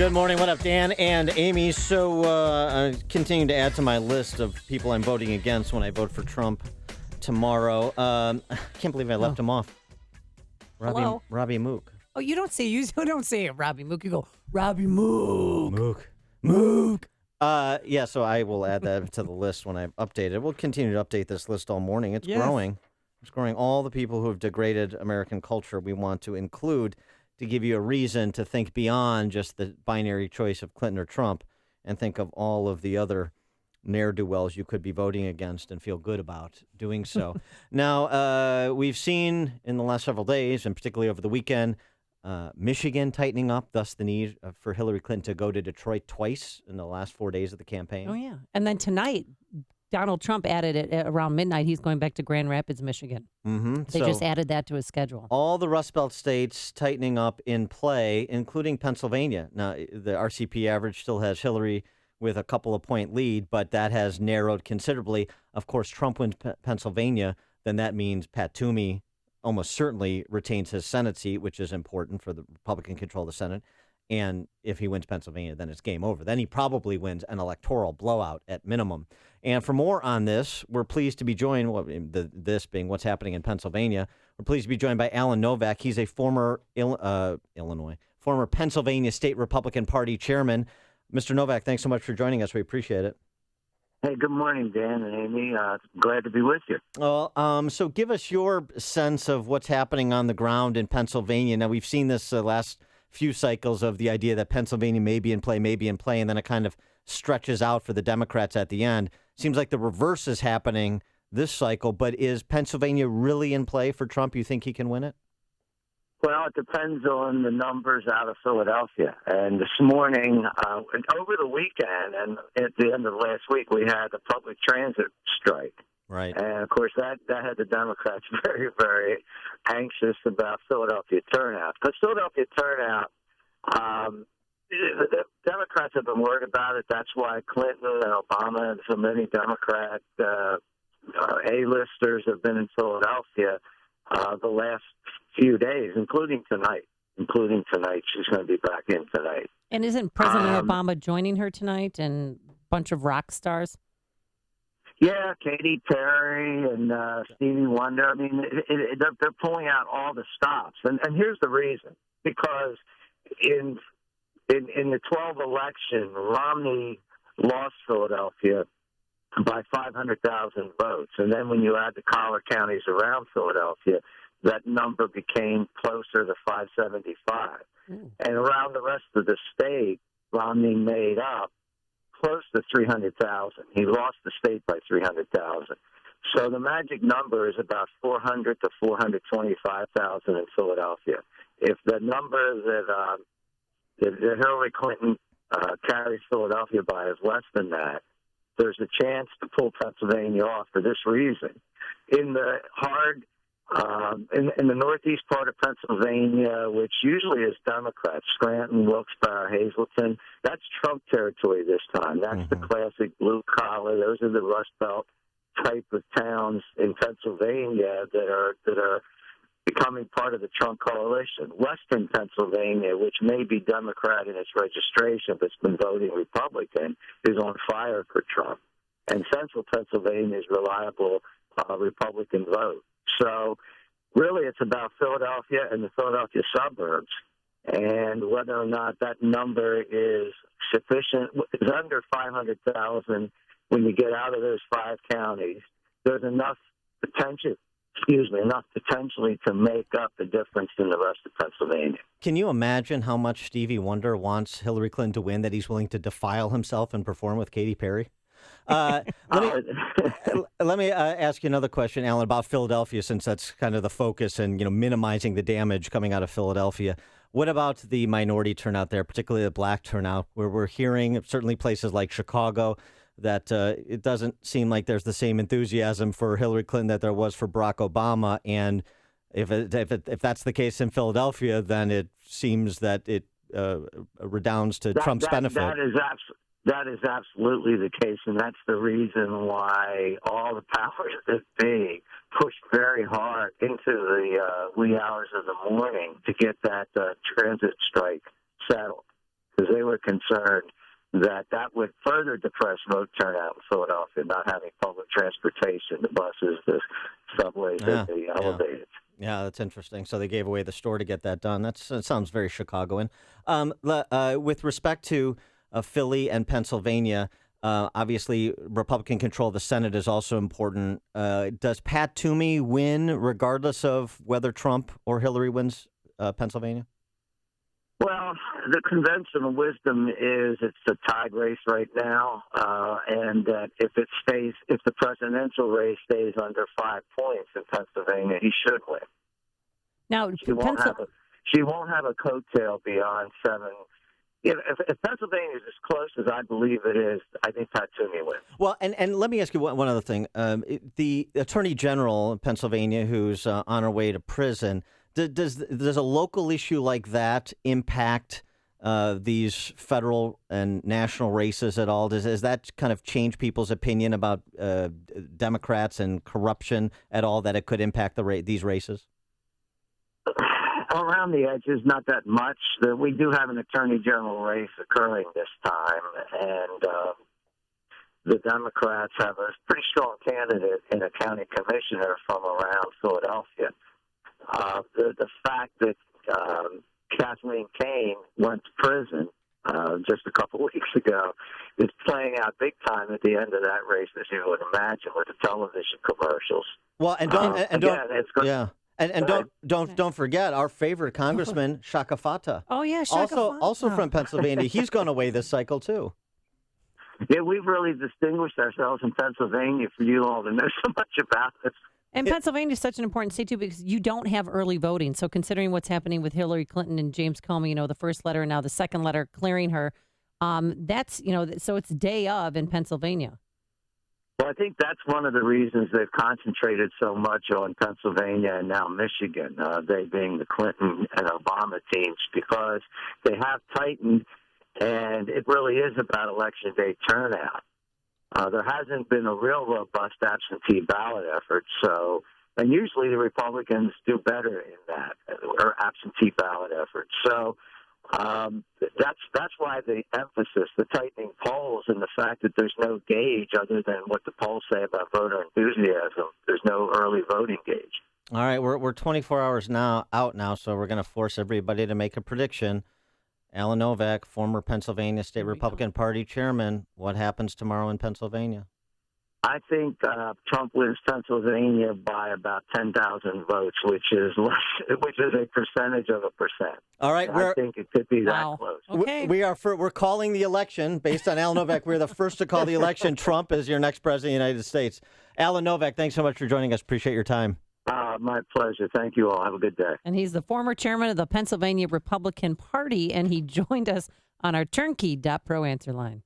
Good morning. What up, Dan and Amy? So I continue to add to my list of people I'm voting against when I vote for Trump tomorrow. I can't believe I left him off. Robbie Mook. Oh, you don't say Robbie Mook. You go Robbie Mook. Mook. Yeah, so I will add that to the list when I update it. We'll continue to update this list all morning. It's growing. It's growing. All the people who have degraded American culture we want to include to give you a reason to think beyond just the binary choice of Clinton or Trump and think of all of the other ne'er-do-wells you could be voting against and feel good about doing so. Now, we've seen in the last several days, and particularly over the weekend, Michigan tightening up, thus the need for Hillary Clinton to go to Detroit twice in the last 4 days of the campaign. Oh, yeah. And then tonight, Donald Trump added it at around midnight. He's going back to Grand Rapids, Michigan. Mm-hmm. They just added that to his schedule. All the Rust Belt states tightening up in play, including Pennsylvania. Now, the RCP average still has Hillary with a couple of point lead, but that has narrowed considerably. Of course, Trump wins Pennsylvania, then that means Pat Toomey almost certainly retains his Senate seat, which is important for the Republican control of the Senate. And if he wins Pennsylvania, then it's game over. Then he probably wins an electoral blowout at minimum. And for more on this, we're pleased to be joined, this being what's happening in Pennsylvania, we're pleased to be joined by Alan Novak. He's a former former Pennsylvania State Republican Party chairman. Mr. Novak, thanks so much for joining us. We appreciate it. Hey, good morning, Dan and Amy. Glad to be with you. Well, so give us your sense of what's happening on the ground in Pennsylvania. Now, we've seen this last few cycles of the idea that Pennsylvania may be in play, and then it kind of stretches out for the Democrats at the end. Seems like the reverse is happening this cycle, but is Pennsylvania really in play for Trump? You think he can win it? Well, it depends on the numbers out of Philadelphia. And this morning, over the weekend, and at the end of last week, we had a public transit strike. Right. And, of course, that had the Democrats very, very anxious about Philadelphia turnout. Because Philadelphia turnout, the Democrats have been worried about it. That's why Clinton and Obama and so many Democrat A-listers have been in Philadelphia the last few days, including tonight. She's going to be back in tonight. And isn't President Obama joining her tonight and a bunch of rock stars? Yeah, Katy Perry and Stevie Wonder. I mean, they're pulling out all the stops. And here's the reason. Because in the 12 election, Romney lost Philadelphia by 500,000 votes. And then when you add the collar counties around Philadelphia, that number became closer to 575. And around the rest of the state, Romney made up close to 300,000. He lost the state by 300,000. So the magic number is about 400 to 425,000 in Philadelphia. If the number that Hillary Clinton carries Philadelphia by is less than that, there's a chance to pull Pennsylvania off for this reason. In the in the northeast part of Pennsylvania, which usually is Democrats, Scranton, Wilkes-Barre, Hazleton, that's Trump territory this time. That's the classic blue collar. Those are the Rust Belt type of towns in Pennsylvania that are becoming part of the Trump coalition. Western Pennsylvania, which may be Democrat in its registration but it's been voting Republican, is on fire for Trump. And central Pennsylvania is reliable Republican vote. So really it's about Philadelphia and the Philadelphia suburbs and whether or not that number is sufficient. It's under 500,000 when you get out of those five counties. There's enough potentially to make up the difference in the rest of Pennsylvania. Can you imagine how much Stevie Wonder wants Hillary Clinton to win that he's willing to defile himself and perform with Katy Perry? Let me ask you another question, Alan, about Philadelphia, since that's kind of the focus and, minimizing the damage coming out of Philadelphia. What about the minority turnout there, particularly the black turnout, where we're hearing certainly places like Chicago that it doesn't seem like there's the same enthusiasm for Hillary Clinton that there was for Barack Obama. And if that's the case in Philadelphia, then it seems that it redounds to Trump's benefit. That is absolutely the case, and that's the reason why all the powers that be pushed very hard into the wee hours of the morning to get that transit strike settled. Because were concerned that would further depress vote turnout in Philadelphia, not having public transportation, the buses, the subways, and the elevators. Yeah, that's interesting. So they gave away the store to get that done. That sounds very Chicagoan. With respect to Philly and Pennsylvania, obviously Republican control of the Senate is also important. Does Pat Toomey win regardless of whether Trump or Hillary wins Pennsylvania? Well, the conventional wisdom is it's a tied race right now, and that if the presidential race stays under 5 points in Pennsylvania, he should win. Now, She won't have a coattail beyond 7. If Pennsylvania is as close as I believe it is, I think Pat Toomey wins. Well, and let me ask you one other thing. The Attorney General in Pennsylvania, who's on her way to prison, does a local issue like that impact these federal and national races at all? Does that kind of change people's opinion about Democrats and corruption at all, that it could impact these races? Around the edges, not that much. We do have an attorney general race occurring this time, and the Democrats have a pretty strong candidate in a county commissioner from around Philadelphia. The fact that Kathleen Kane went to prison just a couple weeks ago is playing out big time at the end of that race, as you would imagine, with the television commercials. Well, don't forget our favorite congressman, Shaka Fattah. Oh yeah, Shaka Fattah. Also from Pennsylvania. He's gone away this cycle too. Yeah, we've really distinguished ourselves in Pennsylvania for you all to know so much about us. And Pennsylvania is such an important state, too, because you don't have early voting. So considering what's happening with Hillary Clinton and James Comey, the first letter and now the second letter clearing her, that's, so it's day of in Pennsylvania. Well, I think that's one of the reasons they've concentrated so much on Pennsylvania and now Michigan, they being the Clinton and Obama teams, because they have tightened, and it really is about Election Day turnout. There hasn't been a real robust absentee ballot effort, and usually the Republicans do better in that, or absentee ballot effort. So that's why the emphasis, the tightening polls, and the fact that there's no gauge other than what the polls say about voter enthusiasm. There's no early voting gauge. All right, we're 24 hours out now, so we're going to force everybody to make a prediction. Alan Novak, former Pennsylvania State Republican Party chairman. What happens tomorrow in Pennsylvania? I think Trump wins Pennsylvania by about 10,000 votes, which is a percentage of a percent. All right, I think it could be that close. Okay. We're calling the election based on Alan Novak. We're the first to call the election. Trump is your next president of the United States. Alan Novak, thanks so much for joining us. Appreciate your time. My pleasure. Thank you all. Have a good day. And he's the former chairman of the Pennsylvania Republican Party, and he joined us on our Turnkey.Pro answer line.